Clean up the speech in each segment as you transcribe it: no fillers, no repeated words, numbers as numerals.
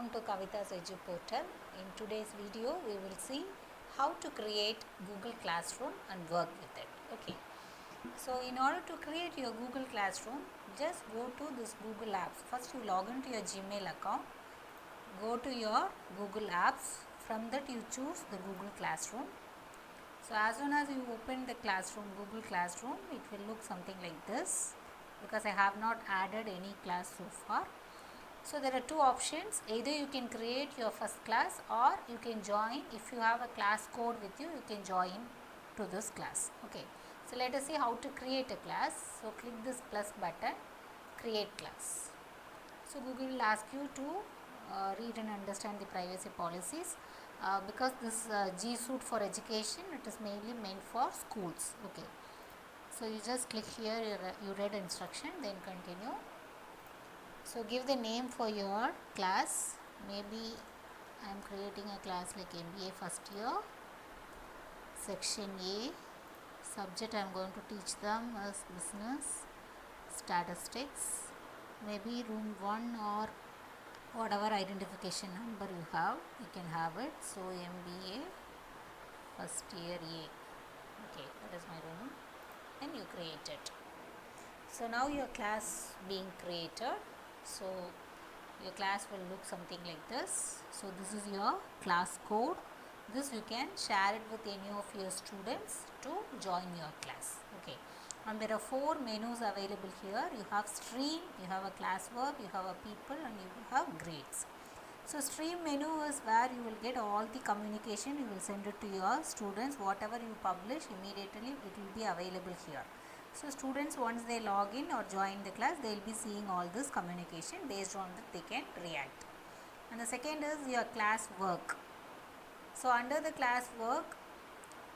Welcome to Kavita's Edu Portal. In today's video, we will see how to create Google Classroom and work with it. Okay. So, in order to create your Google Classroom, just go to this Google Apps. First, you log into your Gmail account. Go to your Google Apps. From that, you choose the Google Classroom. So, as soon as you open the Classroom, Google Classroom, it will look something like this because I have not added any class so far. So there are two options, either you can create your first class or you can join. If you have a class code with you, you can join to this class. Okay, so let us see how to create a class. So click this plus button, create class. So Google will ask you to read and understand the privacy policies because this G Suite for education, it is mainly meant for schools. Okay, so you just click here, you read instruction, then continue. So give the name for your class. Maybe I am creating a class like MBA first year. Section A. Subject I am going to teach them as business, statistics. Maybe room 1 or whatever identification number you have, you can have it. So MBA first year A. Okay, that is my room. And you create it. So now your class being created. So your class will look something like this. So this is your class code. This you can share it with any of your students to join your class. Okay, and there are 4 menus available here. You have stream, you have a classwork, you have a people, and you have grades. So stream menu is where you will get all the communication. You will send it to your students. Whatever you publish, immediately it will be available here. So students, once they log in or join the class, they will be seeing all this communication. Based on that, they can react. And the second is your class work. So under the class work,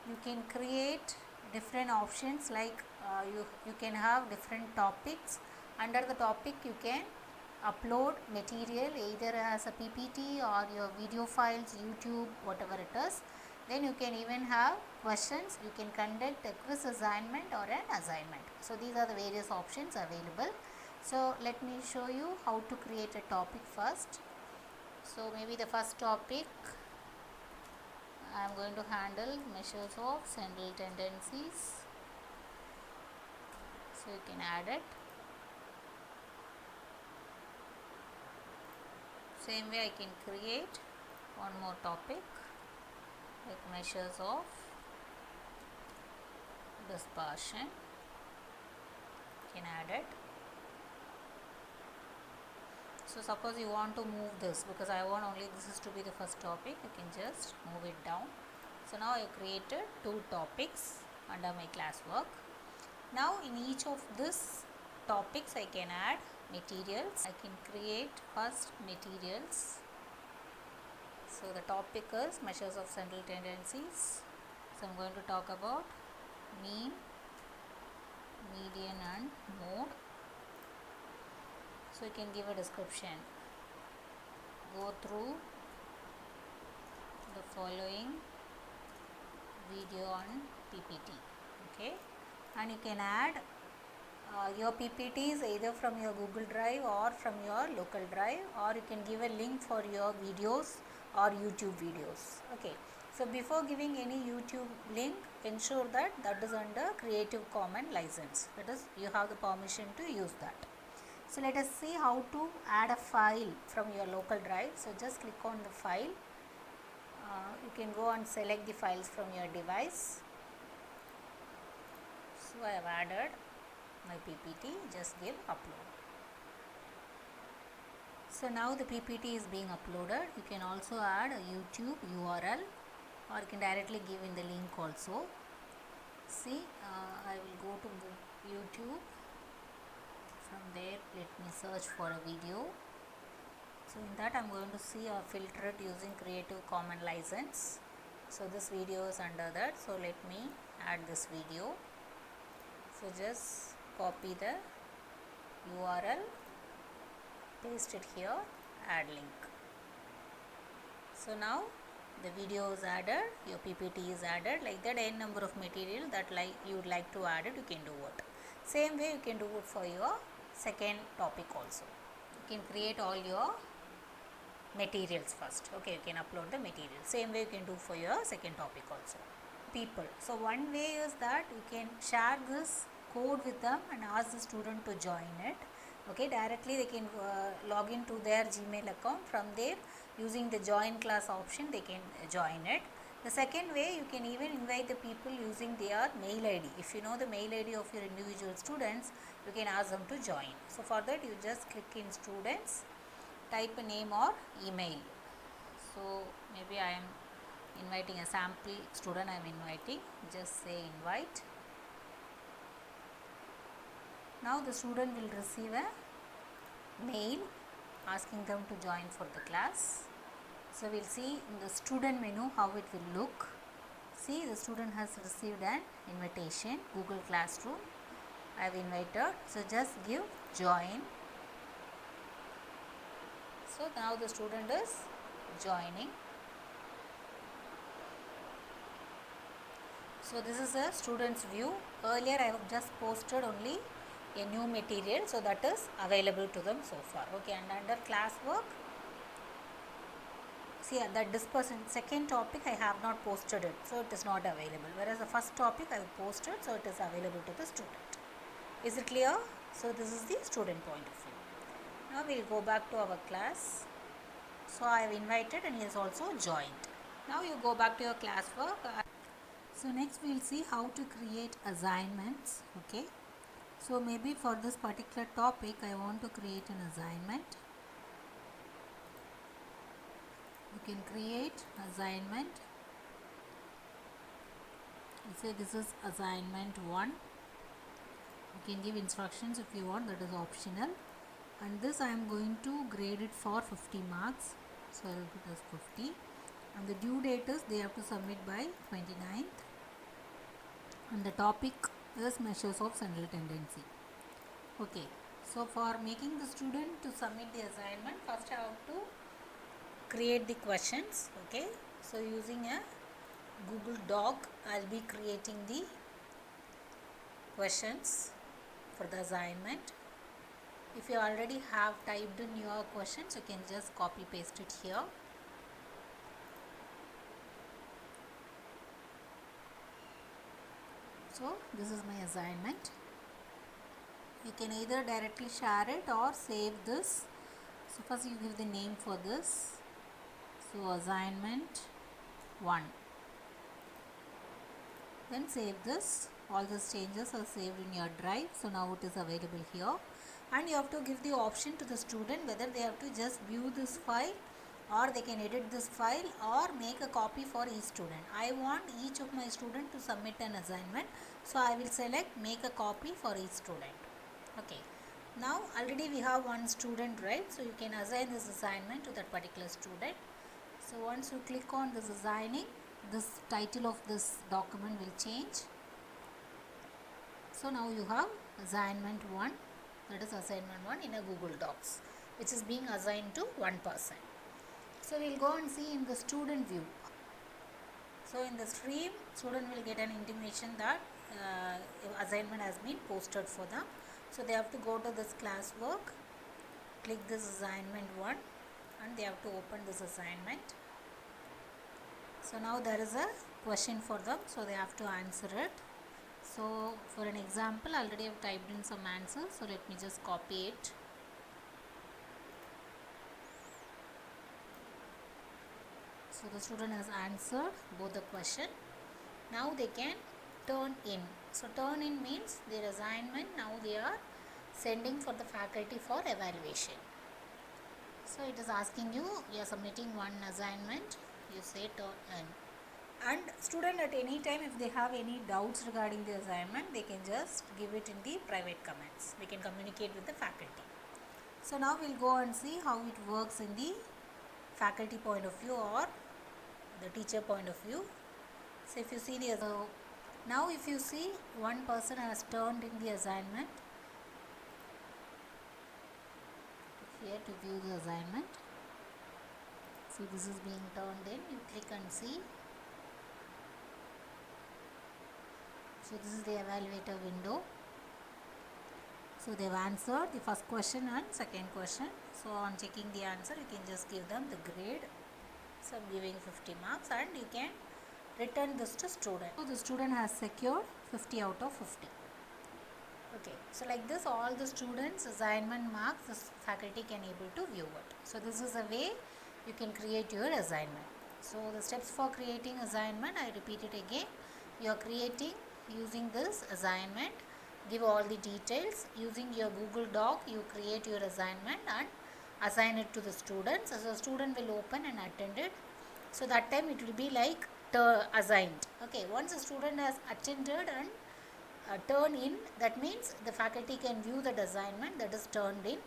you can create different options like you can have different topics. Under the topic, you can upload material either as a PPT or your video files, YouTube, whatever it is. Then you can even have questions. You can conduct a quiz assignment or an assignment. So these are the various options available. So let me show you how to create a topic first. So maybe the first topic I am going to handle measures of central tendencies. So you can add it. Same way I can create one more topic like measures of dispersion. You can add it. So suppose you want to move this, because I want only this is to be the first topic, you can just move it down. So now I created 2 topics under my classwork. Now in each of these topics I can add materials. I can create first materials. So the topic is measures of central tendencies. So I am going to talk about mean, median and mode. So you can give a description. Go through the following video on PPT. Okay, and you can add your PPTs either from your Google Drive or from your local drive, or you can give a link for your videos or YouTube videos. Okay, so before giving any YouTube link, ensure that that is under Creative Commons license. That is, you have the permission to use that. So let us see how to add a file from your local drive. So just click on the file. You can go and select the files from your device. So I have added my PPT. Just give upload. So now the PPT is being uploaded. You can also add a YouTube URL, or you can directly give in the link also. See, I will go to YouTube. From there, let me search for a video. So in that I am going to see or filter it using Creative Commons license. So this video is under that. So let me add this video. So just copy the URL, paste it here, add link. So now the video is added, your PPT is added. Like that, n number of material that you would like to add it, you can do it. Same way you can do it for your second topic also. You can create all your materials first. Okay, you can upload the material. Same way you can do for your second topic also. People. So one way is that you can share this code with them and ask the student to join it. Okay, directly they can log into their Gmail account. From there, using the join class option, they can join it. The second way, you can even invite the people using their mail ID. If you know the mail ID of your individual students, you can ask them to join. So for that, you just click in students, type a name or email. So maybe I am inviting a sample student. I am inviting, just say invite. Now the student will receive a mail asking them to join for the class. So we'll see in the student menu how it will look. See, the student has received an invitation, Google Classroom. I have invited, so just give join. So now the student is joining. So this is a student's view. Earlier I have just posted only a new material, so that is available to them so far. Okay, and under classwork, see that dispersant second topic I have not posted it, so it is not available, whereas the first topic I have posted, so it is available to the student. Is it clear? So this is the student point of view. Now we will go back to our class. So I have invited and he has also joined. Now you go back to your classwork. So next we will see how to create assignments. Okay, so maybe for this particular topic I want to create an assignment. You can create assignment. You say this is assignment 1. You can give instructions if you want, that is optional. And this I am going to grade it for 50 marks. So I will put as 50. And the due date is they have to submit by 29th. And the topic is measures of central tendency. Okay, so for making the student to submit the assignment, first I have to create the questions. Okay, so using a Google Doc, I'll be creating the questions for the assignment. If you already have typed in your questions, you can just copy paste it here. So this is my assignment. You can either directly share it or save this. So first you give the name for this. So assignment 1. Then save this. All these changes are saved in your drive. So now it is available here. And you have to give the option to the student whether they have to just view this file or they can edit this file or make a copy for each student. I want each of my student to submit an assignment. So I will select make a copy for each student. Okay. Now already we have one student, right? So you can assign this assignment to that particular student. So once you click on this assigning, this title of this document will change. So now you have assignment 1, that is assignment 1 in a Google Docs, which is being assigned to one person. So we will go and see in the student view. So in the stream, student will get an intimation that assignment has been posted for them. So they have to go to this classwork, click this assignment 1 and they have to open this assignment. So now there is a question for them, so they have to answer it. So for an example, already I have typed in some answers, so let me just copy it. So the student has answered both the question. Now they can turn in. So turn in means their assignment now they are sending for the faculty for evaluation. So it is asking you are submitting one assignment, you say turn in. And student at any time if they have any doubts regarding the assignment, they can just give it in the private comments. They can communicate with the faculty. So now we'll go and see how it works in the faculty point of view or the teacher point of view. So if you see the now if you see one person has turned in the assignment, here to view the assignment. So this is being turned in, you click and see. So this is the evaluator window. So they've answered the first question and second question. So on checking the answer, you can just give them the grade. So I'm giving 50 marks and you can return this to student. So the student has secured 50 out of 50. Okay, so like this all the students assignment marks the faculty can able to view it. So this is a way you can create your assignment. So the steps for creating assignment, I repeat it again. You are creating using this assignment, give all the details. Using your Google Doc, you create your assignment and assign it to the students. So the student will open and attend it. So that time it will be like assigned. Okay, once the student has attended and turn in, that means the faculty can view the assignment that is turned in,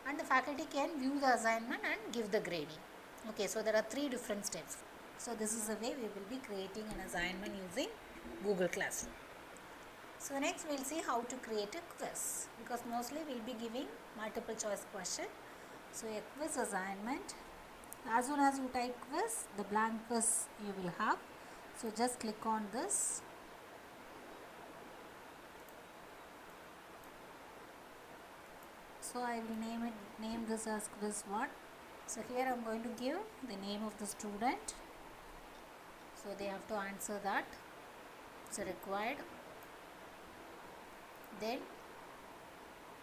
and the faculty can view the assignment and give the grading. Okay, so there are 3 different steps. So this is the way we will be creating an assignment using Google Classroom. So next we will see how to create a quiz, because mostly we will be giving multiple choice question. So a quiz assignment, as soon as you type quiz, the blank quiz you will have. So just click on this. So I will name this as quiz 1. So here I am going to give the name of the student. So they have to answer that. It's required. Then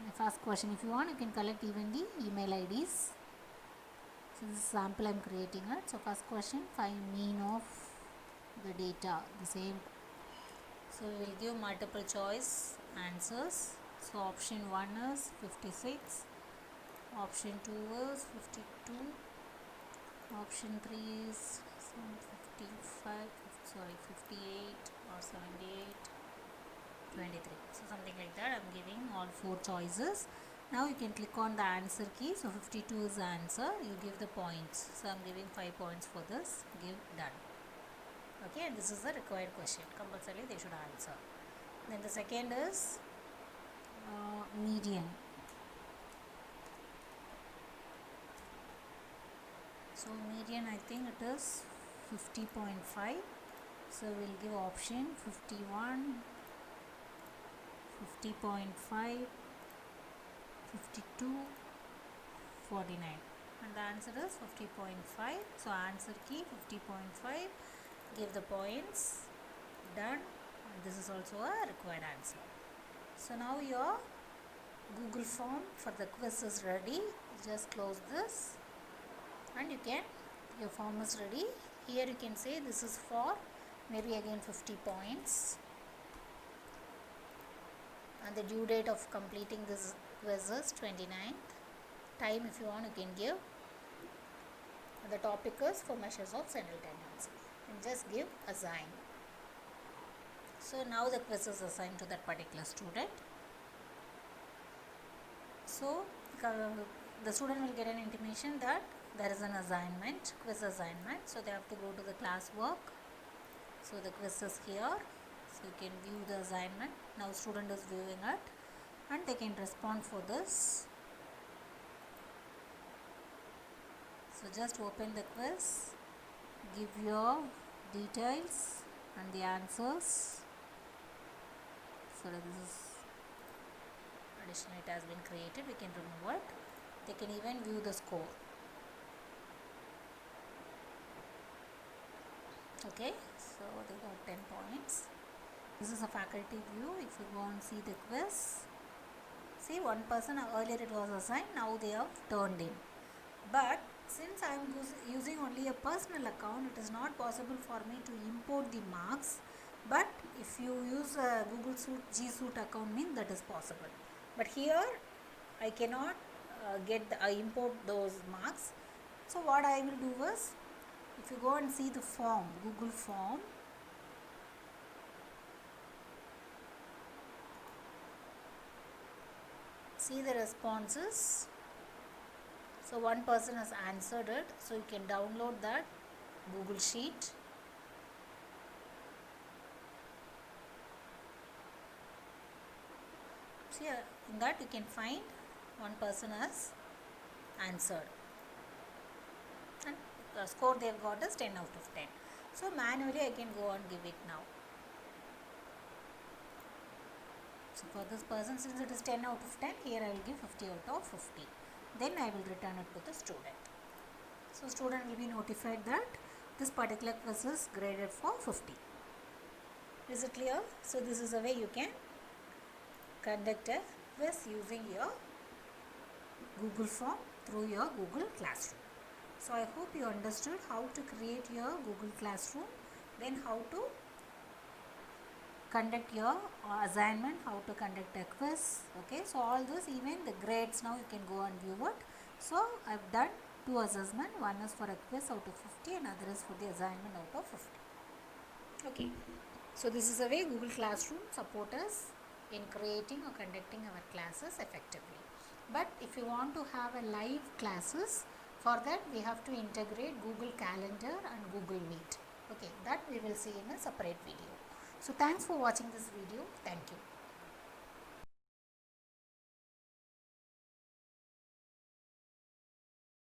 the first question, if you want, you can collect even the email IDs. So this is sample I am creating it. So first question, find mean of the data, the same. So we will give multiple choice answers. So option 1 is 56, option 2 is 52, option 3 is 55, 58 or 78, 23. So something like that. I am giving all 4 choices. Now you can click on the answer key. So 52 is the answer. You give the points. So I am giving 5 points for this. Give done. Okay, and this is the required question. Compulsorily they should answer. Then the second is median. So median, I think it is 50.5. So we'll give option 51, 50.5, 52, 49, and the answer is 50.5. So answer key 50.5. Give the points. Done. And this is also a required answer. So now your Google form for the quiz is ready. Just close this and your form is ready. Here you can say this is for maybe again 50 points, and the due date of completing this quiz is 29th. Time, if you want, you can give. The topic is for measures of central tendency, and just give assign. So now the quiz is assigned to that particular student. So the student will get an intimation that there is an assignment, quiz assignment. So they have to go to the classwork. So the quiz is here. So you can view the assignment. Now student is viewing it and they can respond for this. So just open the quiz, give your details and the answers. So this is addition, it has been created. We can remove it. They can even view the score. Okay, so they got 10 points. This is a faculty view. If you go and see the quiz, see one person earlier it was assigned, now they have turned in. But since I am using only a personal account, it is not possible for me to import the marks. But if you use a Google Suite G Suite account, means that is possible. But here I cannot import those marks. So what I will do is, if you go and see the form, Google form, see the responses. So one person has answered it, so you can download that Google Sheet. See, in that you can find one person has answered, and the score they have got is 10 out of 10. So, manually I can go and give it now. So for this person, since it is 10 out of 10, here I will give 50 out of 50. Then I will return it to the student. So student will be notified that this particular quiz is graded for 50. Is it clear? So this is a way you can conduct a quiz using your Google form through your Google Classroom. So I hope you understood how to create your Google Classroom, then how to conduct your assignment, how to conduct a quiz. Okay, so all those, even the grades, now you can go and view it. So I've done 2 assessment, one is for a quiz out of 50 and other is for the assignment out of 50. Okay, so this is a way Google Classroom support us in creating or conducting our classes effectively. But if you want to have a live classes, for that we have to integrate Google Calendar and Google Meet. Okay, that we will see in a separate video. So thanks for watching this video. Thank you.